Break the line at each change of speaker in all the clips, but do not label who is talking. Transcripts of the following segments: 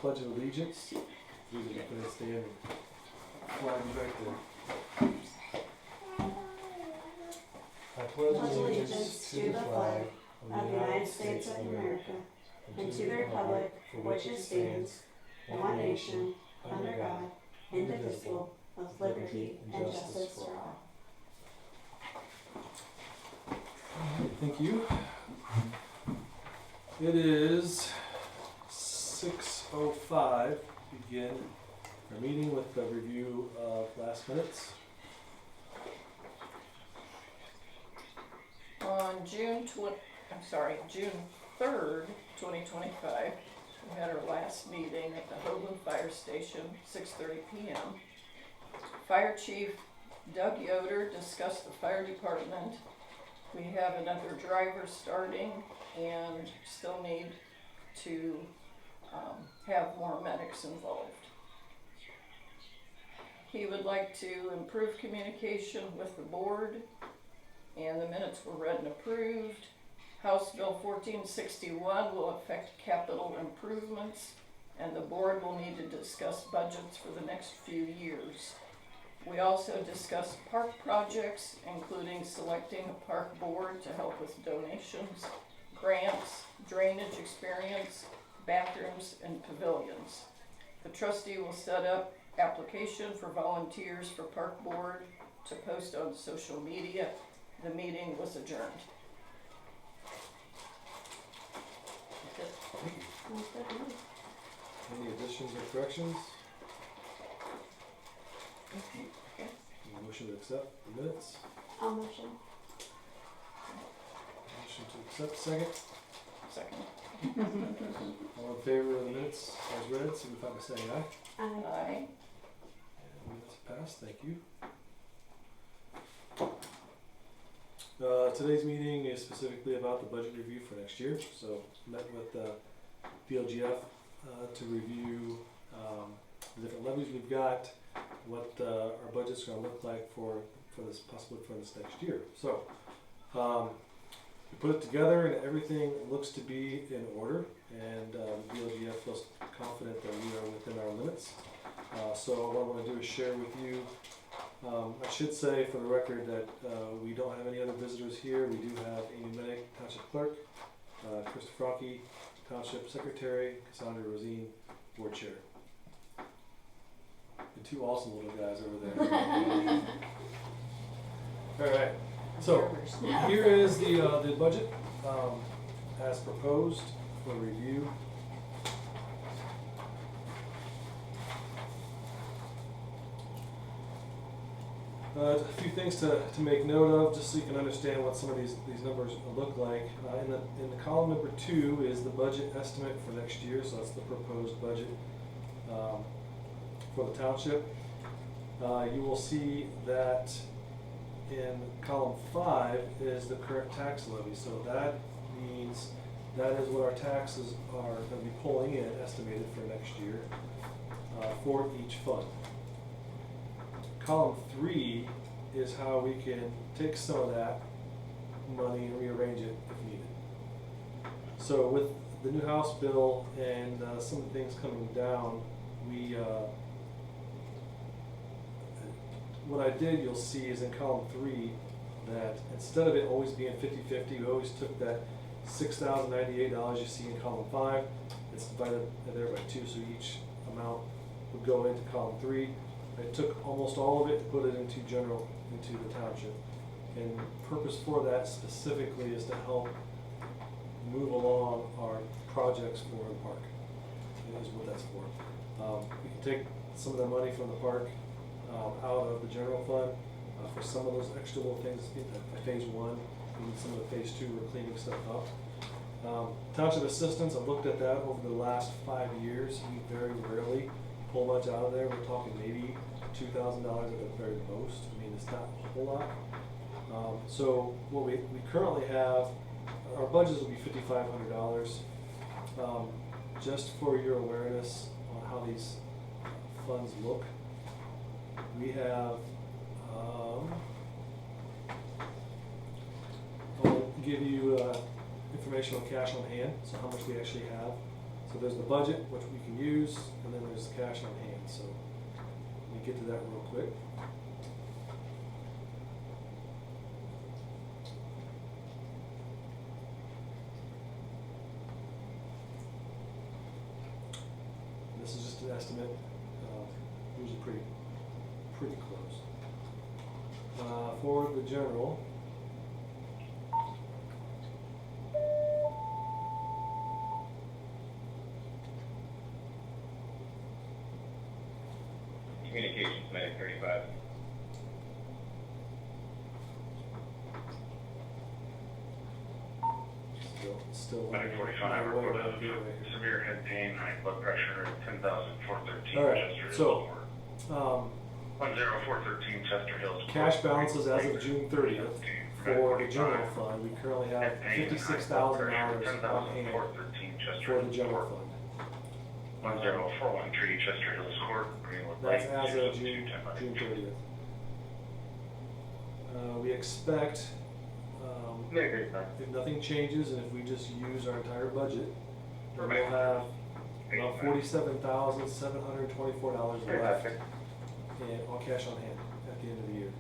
Pledge of Allegiance. These are going to stand and flag is right there. I pledge allegiance to the flag
of the United States of America and to the republic for which it stands, one nation, under God, indivisible, with liberty and justice for all.
Thank you. It is 6:05. Begin our meeting with the review of last minutes.
On June 3rd, 2025, we had our last meeting at the Hoagland Fire Station, 6:30 p.m. Fire Chief Doug Yoder discussed the fire department. We have another driver starting and still need to have more medics involved. He would like to improve communication with the board, and the minutes were read and approved. House Bill 1461 will affect capital improvements, and the board will need to discuss budgets for the next few years. We also discussed park projects, including selecting a park board to help with donations, grants, drainage experience, bathrooms, and pavilions. The trustee will set up application for volunteers for park board to post on social media. The meeting was adjourned.
Any additions or corrections? Motion to accept the minutes.
I'll motion.
Motion to accept, second.
Second.
All in favor of the minutes as read, signify by saying aye.
Aye.
And minutes passed, thank you. Today's meeting is specifically about the budget review for next year. So met with DLGF to review the different levies we've got, what our budget's going to look like for this, possibly for this next year. So we put it together and everything looks to be in order, and DLGF feels confident that we are within our limits. So what I want to do is share with you, I should say for the record that we don't have any other visitors here. We do have Amy Minnick, Township Clerk, Krista Franke, Township Secretary, Cassandra Rosine, Board Chair. And two awesome little guys over there. Alright, so here is the budget as proposed for review. A few things to make note of, just so you can understand what some of these numbers look like. In the column number 2 is the budget estimate for next year, so that's the proposed budget for the township. You will see that in column 5 is the current tax levy, so that means that is what our taxes are going to be pulling in, estimated for next year, for each fund. Column 3 is how we can take some of that money and rearrange it if needed. So with the new House bill and some of the things coming down, we what I did, you'll see, is in column 3 that instead of it always being 50-50, we always took that $6,098 you see in column 5. It's divided there by 2, so each amount would go into column 3. I took almost all of it and put it into the township. And purpose for that specifically is to help move along our projects for the park. Is what that's for. We can take some of the money from the park out of the general fund for some of those extra little things in phase 1, and some of the phase 2 we're cleaning stuff up. Township assistance, I've looked at that over the last 5 years. We very rarely pull much out of there. We're talking maybe $2,000 at the very most. I mean, it's not a whole lot. So what we currently have, our budgets will be $5,500. Just for your awareness on how these funds look, we have, I'll give you information on cash on hand, so how much we actually have. So there's the budget, which we can use, and then there's the cash on hand, so let me get to that real quick. This is just an estimate, usually pretty close. For the general,
Communications medic 35.
still.
Medic 45,
my way
report
around
of
here right here.
severe head pain, high blood pressure, 10,413
All right,
Chester
so,
Hills. 10413 Chester Hills.
cash balances as of June 30th for the general fund, we currently have $56,000 on hand for the general fund.
10413 Chester Hills Court, Greenwood
That's
Lake,
as of June
210.
30th. We expect, if nothing changes and if we just use our entire budget, then we'll have about $47,724 left on cash on hand at the end of the year.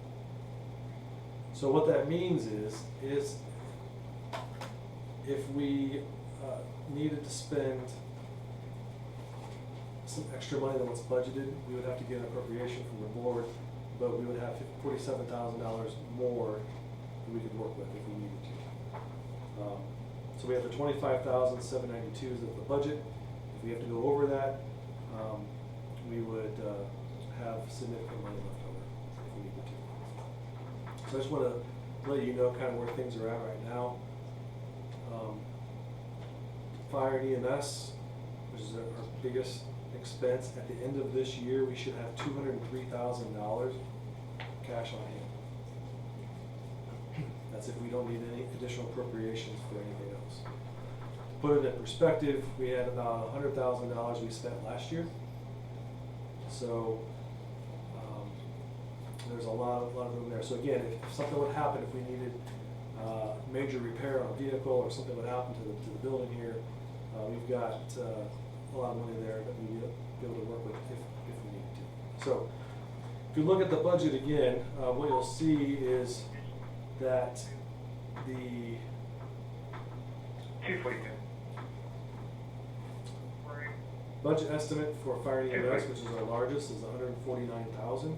So what that means is if we needed to spend some extra money than what's budgeted, we would have to get an appropriation from the board, but we would have $47,000 more that we could work with if we needed to. So we have the $25,792 is the budget. If we have to go over that, we would have significant money left over if we needed to. So I just want to let you know kind of where things are at right now. Fire and EMS, which is our biggest expense, at the end of this year, we should have $203,000 cash on hand. That's if we don't need any additional appropriations for anything else. To put it in perspective, we had about $100,000 we spent last year. So there's a lot of room there. So again, if something would happen, if we needed major repair on a vehicle or something would happen to the building here, we've got a lot of money there that we'd be able to work with if we needed to. So if you look at the budget again, what you'll see is that the
242.
budget estimate for fire and EMS, which is our largest, is $149,000.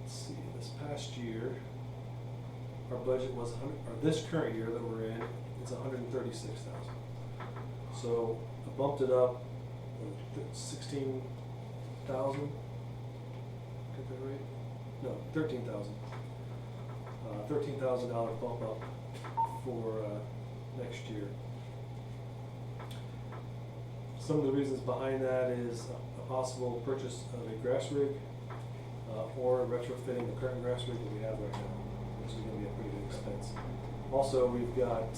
Let's see, this past year, our budget was this current year that we're in, it's $136,000. So I bumped it up $16,000. Get that right? No, $13,000. $13,000 bump up for next year. Some of the reasons behind that is a possible purchase of a grass rig or retrofitting the current grass rig that we have right now, which is going to be a pretty good expense. Also, we've got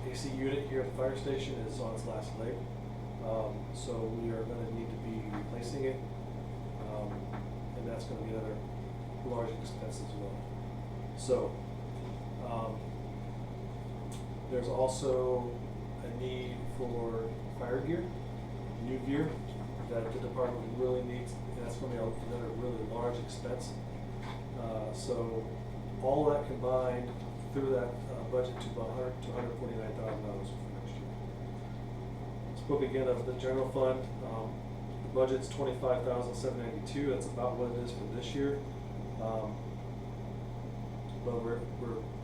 AC unit here at the fire station is on its last leg, so we are going to need to be replacing it, and that's going to be another large expense as well. So there's also a need for fire gear, new gear that the department really needs, and that's going to be another really large expense. So all that combined through that budget to about $149,000 for next year. Spoke again of the general fund. The budget's $25,792. That's about what it is for this year. But we're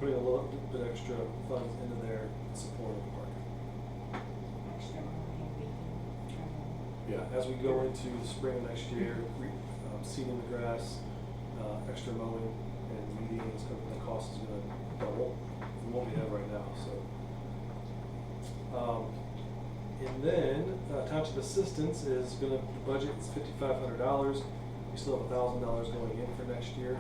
putting a little bit extra funds into there in support of the park. Yeah, as we go into the spring of next year, seeding the grass, extra mowing and weeding, the cost is going to double from what we have right now. So, and then township assistance is going to, the budget is $5,500. We still have $1,000 going in for next year.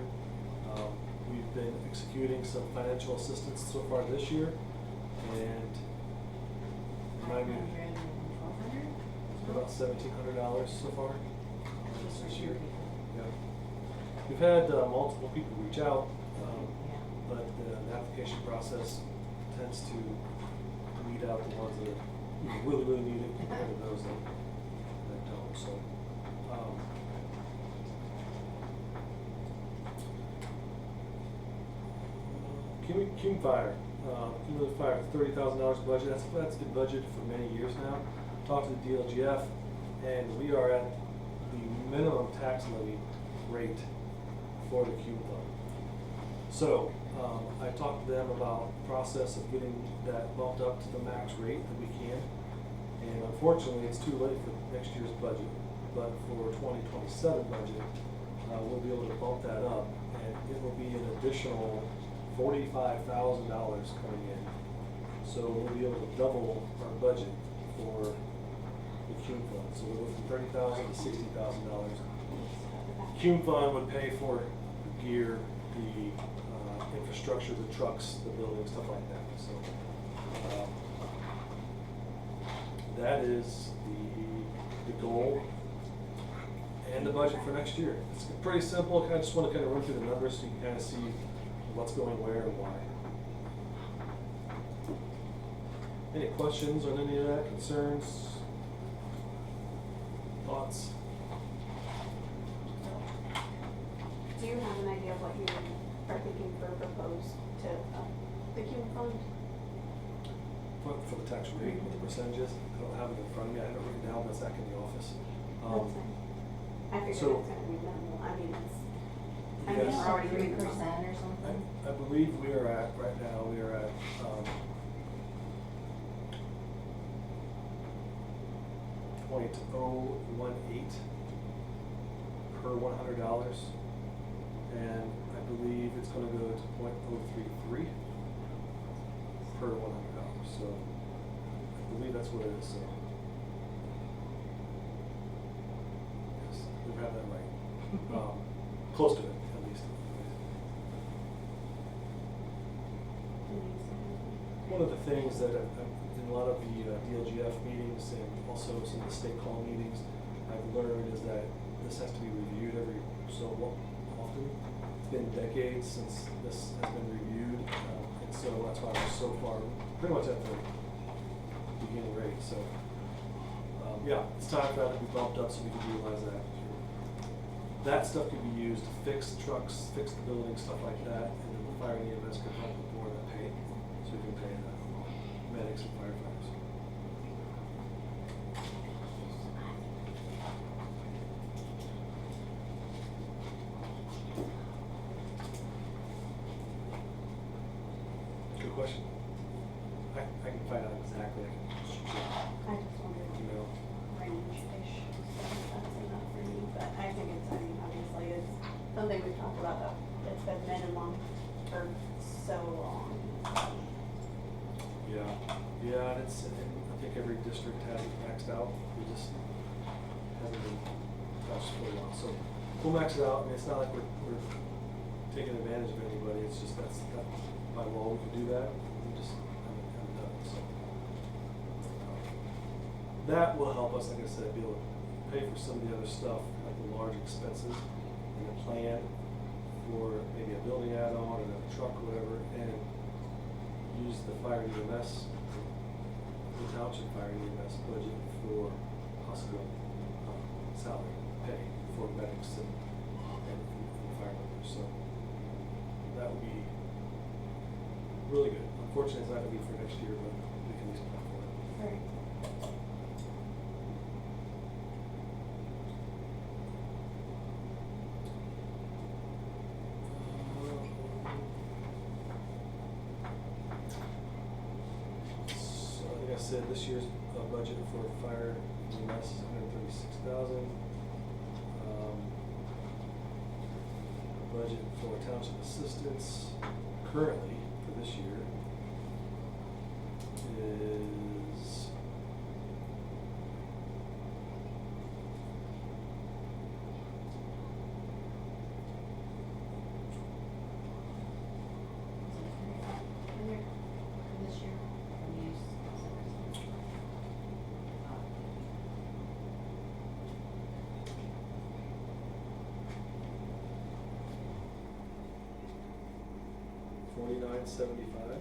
We've been executing some financial assistance so far this year, and about $1,700 so far this year. Yeah. We've had multiple people reach out, but the application process tends to weed out the ones that are really, really need it compared to those that don't, so. Cume Fire, cumulative fire, $30,000 budget, that's been budgeted for many years now. Talked to the DLGF, and we are at the minimum tax levy rate for the Cume Fund. So, I talked to them about the process of getting that bumped up to the max rate that we can. And unfortunately, it's too late for next year's budget, but for 2027 budget, we'll be able to bump that up, and it will be an additional $45,000 coming in. So we'll be able to double our budget for the Cume Fund. So we'll go from $30,000 to $60,000. Cume Fund would pay for the gear, the infrastructure, the trucks, the buildings, stuff like that. So that is the goal and the budget for next year. It's pretty simple. I just want to kind of run through the numbers so you can kind of see what's going where and why. Any questions on any of that? Concerns? Thoughts?
Do you have an idea of what you are thinking for proposed to the Cume Fund?
For the tax rate with the percentages, I don't have it in front of me. I have it written down, but it's back in the office.
That's fine. I figured
so-
it's gonna be minimal. I mean, it's, I
You
mean,
guys-
we're already
3% or something.
I believe we are at, right now, we are at, 0.018 per $100. And I believe it's gonna go to 0.033 per $100. So I believe that's what it is, so. Yes, we have that right. Close to it, at least. One of the things that in a lot of the DLGF meetings and also some of the state call meetings, I've learned is that this has to be reviewed every so often. It's been decades since this has been reviewed, and so that's why we're so far, pretty much at the beginning rate. So, yeah, it's time for that to be bumped up so we can utilize that. That stuff can be used to fix trucks, fix the buildings, stuff like that, and then the fire and EMS can help with more of that pay, so we can pay the medics and firefighters. Good question. I can find out exactly. I can shoot you
I just wondered,
an email.
range-ish, so if that's enough for me, but I think it's, I mean, obviously, it's something we've talked about, that it's been minimum for so long.
Yeah, and I think every district has it maxed out, we just haven't been touched for a while, so we'll max it out. I mean, it's not like we're taking advantage of anybody, it's just that by law we can do that, we just haven't done it, so. That will help us, like I said, be able to pay for some of the other stuff, like the large expenses, and the plan for maybe a building add-on or a truck or whatever, and use the fire EMS, the township fire EMS budget for hospital salary pay for medics and fire workers. So that would be really good. Unfortunately, it's not going to be for next year, but we can at least plan for it.
Right.
So like I said, this year's budget for fire EMS is $136,000. Budget for township assistance currently for this year is
This year, we used
$49.75.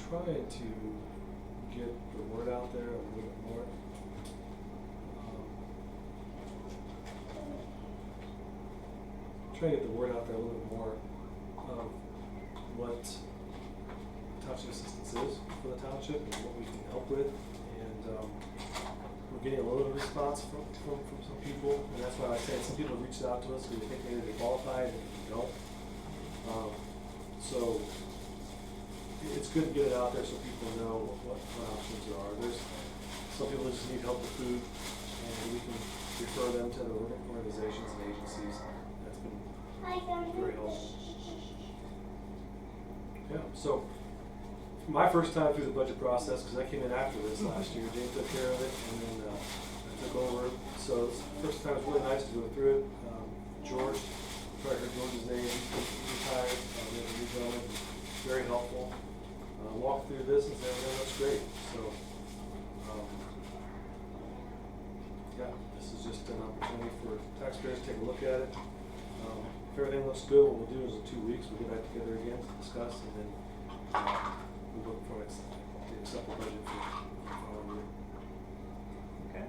trying to get the word out there a little bit more. Trying to get the word out there a little bit more of what township assistance is for the township and what we can help with. And we're getting a little bit of response from some people, and that's why I say some people have reached out to us who think maybe they're qualified and we don't. So it's good to get it out there so people know what options there are. There's some people that just need help with food, and we can refer them to the organizations and agencies. That's been very helpful. Yeah, so my first time through the budget process, because I came in after this last year, Jane took care of it, and then I took over. So it's the first time it was really nice to go through it. George, probably heard George's name, he's retired, we have a new gentleman, very helpful. Walked through this and said, everything looks great. So, yeah, this is just an opportunity for taxpayers to take a look at it. If everything looks good, what we'll do is in 2 weeks, we'll get back together again to discuss, and then we'll look for the acceptable budget for the following year.
Okay.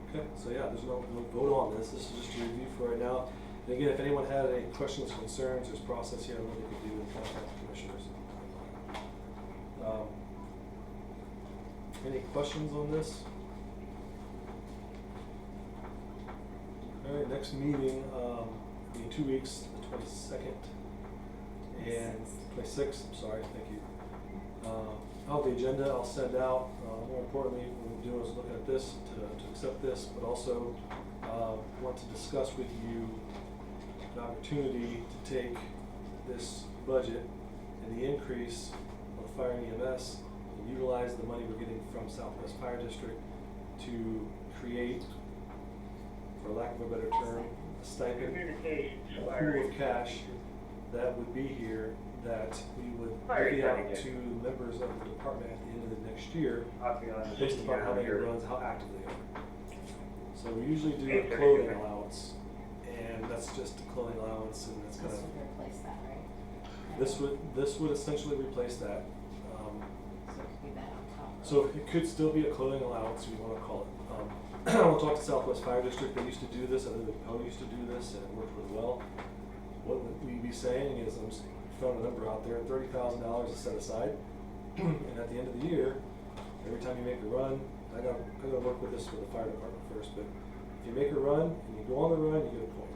Okay, so yeah, there's no vote on this. This is just a review for right now. And again, if anyone had any questions, concerns, there's process here on what they could do with contact the commissioners. Any questions on this? All right, next meeting, in 2 weeks, the 22nd and 26th, I'm sorry, thank you. I'll have the agenda I'll send out. More importantly, what we're doing is looking at this to accept this, but also want to discuss with you an opportunity to take this budget and the increase of fire and EMS and utilize the money we're getting from Southwest Fire District to create, for lack of a better term, a stipend, a pool of cash that would be here that we would divvy out to members of the department at the end of the next year based upon how many runs, how active they are. So we usually do a clothing allowance, and that's just a clothing allowance, and that's kind
This
of,
would replace that, right?
this would essentially replace that.
So it could be that on top of.
So it could still be a clothing allowance, we want to call it. I want to talk to Southwest Fire District. They used to do this. I think Poe used to do this, and it worked really well. What would we be saying is, I'm just throwing a number out there, $30,000 is set aside, and at the end of the year, every time you make a run, I gotta work with this for the fire department first, but if you make a run and you go on the run, you get a point.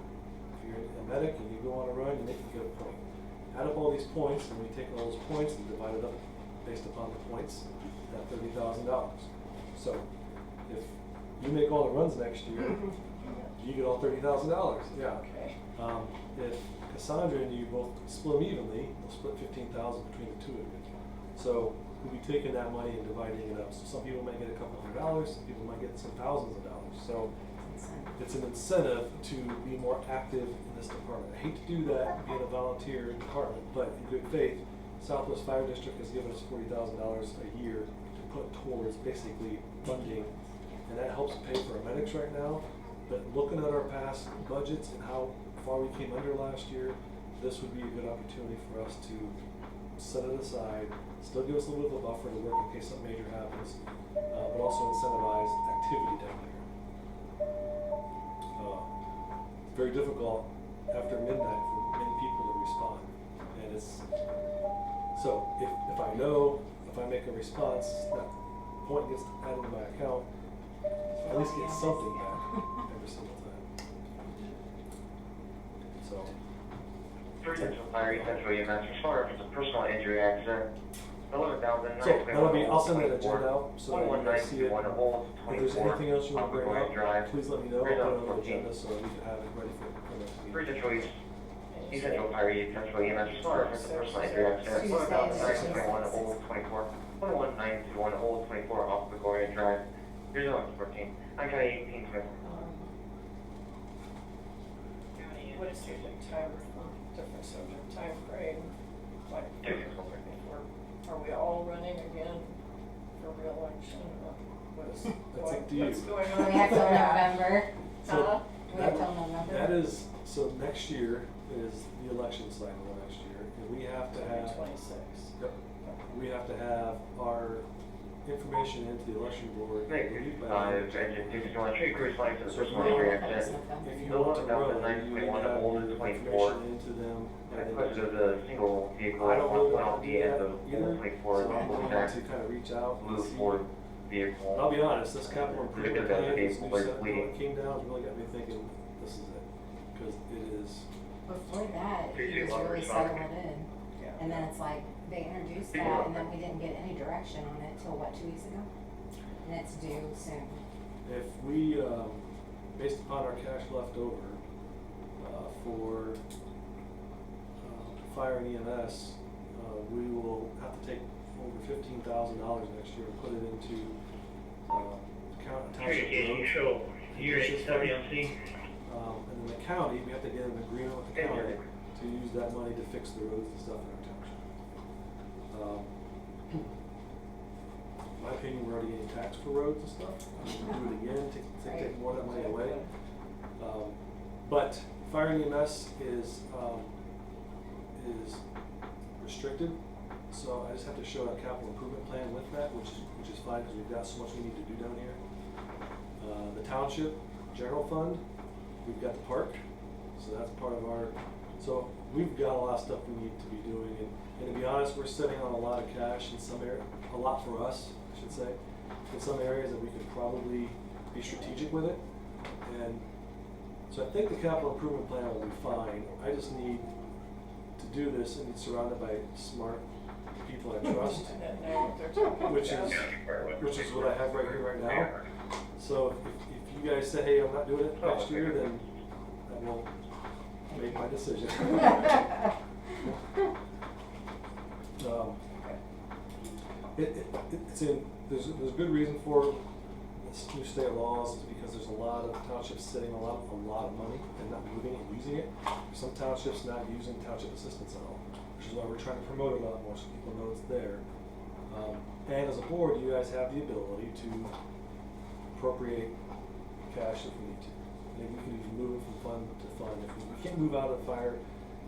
If you're a medic and you go on a run, you get a point. Add up all these points, and we take all those points and divide it up based upon the points at $30,000. So if you make all the runs next year, you get all $30,000. Yeah.
Okay.
If Cassandra and you both split them evenly, they'll split $15,000 between the two of you. So we'll be taking that money and dividing it up. So some people might get a couple $100, some people might get some thousands of dollars. So it's an incentive to be more active in this department. I hate to do that, being a volunteer department, but in good faith, Southwest Fire District has given us $40,000 a year to put towards basically funding, and that helps pay for our medics right now. But looking at our past budgets and how far we came under last year, this would be a good opportunity for us to set it aside, still give us a little bit of a buffer to work in case something major happens, but also incentivize activity down there. It's very difficult after midnight for many people to respond, and it's so if I know if I make a response, that point gets added to my account, so I at least get something back every single time. So.
Central Fire, Central EMS, responder for the personal injury accident. 11,000.
So that'll be, I'll send that agenda out so that you guys see it. If there's anything else you want to bring up, please let me know. I'll put it on the agenda so we can have it ready for next meeting.
Central East Central Fire, Central EMS, responder for the personal injury accident. 11,921 Old 24. 11921 Old 24 off Begonia Drive. 014. I'm County 18 Smith.
What is your difference of the time frame? Like, are we all running again for reelection? What is
That's up to you.
what's going on?
We have till November.
So
We have till November?
That is, so next year is the election cycle next year, and we have to have,
26.
yep, we have to have our information into the election board.
Thank you.
reviewed by the-
Engine 221, cruise line to the
So
first
if
one,
you-
free
That was
access.
November.
If you
The
want to
one about the
run, you need to
921
have
old
your
is 24.
information into them. by
And
the-
because of the single vehicle,
I don't really
went
want
off
to
the
do
end
that
of
either,
old 24,
so I'm
move
going
back,
to kind of reach out and
move
see.
forward vehicle.
I'll be honest, this capital improvement
Because that's
plan,
the
this new
vehicle
set that
fleet.
came down, has really got me thinking, this is it. Because it is,
Before that, he
Appreciate
was
a lot of
really
response.
settled in.
Yeah.
And then it's like, they introduced
Yeah.
that, and then we didn't get any direction on it till what, 2 weeks ago? And it's due soon.
if we, based upon our cash left over, for, fire and EMS, we will have to take over $15,000 next year and put it into, township roads.
so
you're at WLC. And then the county, we have to get an agreement with the
Okay.
county to use that money to fix the roads and stuff in our township. In my opinion, we're already getting taxed for roads and stuff. I mean, we'll do it again, take more of that money away. But fire and EMS is restricted, so I just have to show a capital improvement plan with that, which is fine, because we've got so much we need to do down here. The township general fund, we've got the park, so that's part of our, so we've got a lot of stuff we need to be doing, and to be honest, we're sitting on a lot of cash in some area, a lot for us, I should say, in some areas that we could probably be strategic with it, and so I think the capital improvement plan will be fine. I just need to do this and be surrounded by smart people I trust,
And then know what they're talking
which
about.
is what I have right here, right now. So if you guys say, hey, I'm not doing it next year, then I will make my decision. It's in, there's a good reason for this new state laws, is because there's a lot of townships sitting a lot of money and not moving and using it. Some townships not using township assistance at all, which is why we're trying to promote it a lot more so people know it's there. And as a board, you guys have the ability to appropriate cash if we need to. Maybe we can even move it from fund to fund. If we can't move out of fire,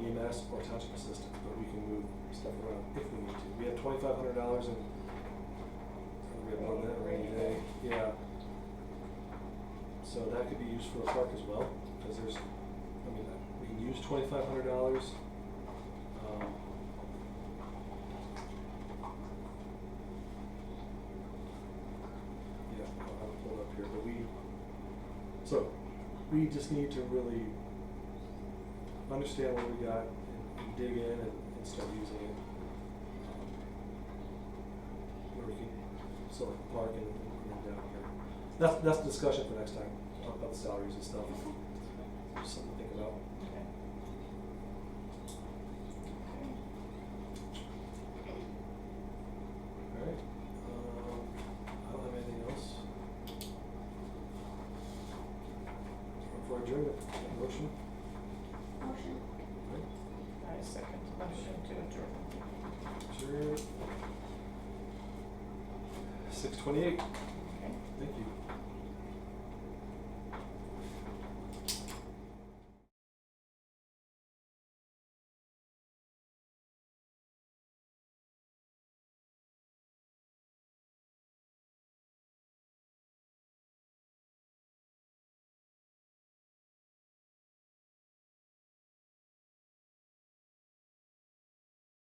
EMS, or township assistance, but we can move stuff around if we need to. We have $2,500 in. We have more than that rainy day. Yeah. So that could be used for a park as well, because there's, I mean, we can use $2,500. Yeah, I'll have it pulled up here, but we just need to really understand what we got and dig in and start using it. Where we can sort of park and down here. That's the discussion for next time. Talk about the salaries and stuff. Just something to think about. All right. I don't have anything else. For adjournment, motion.
Motion.
All right.
I second the motion to adjourn.
Sure. 6:28.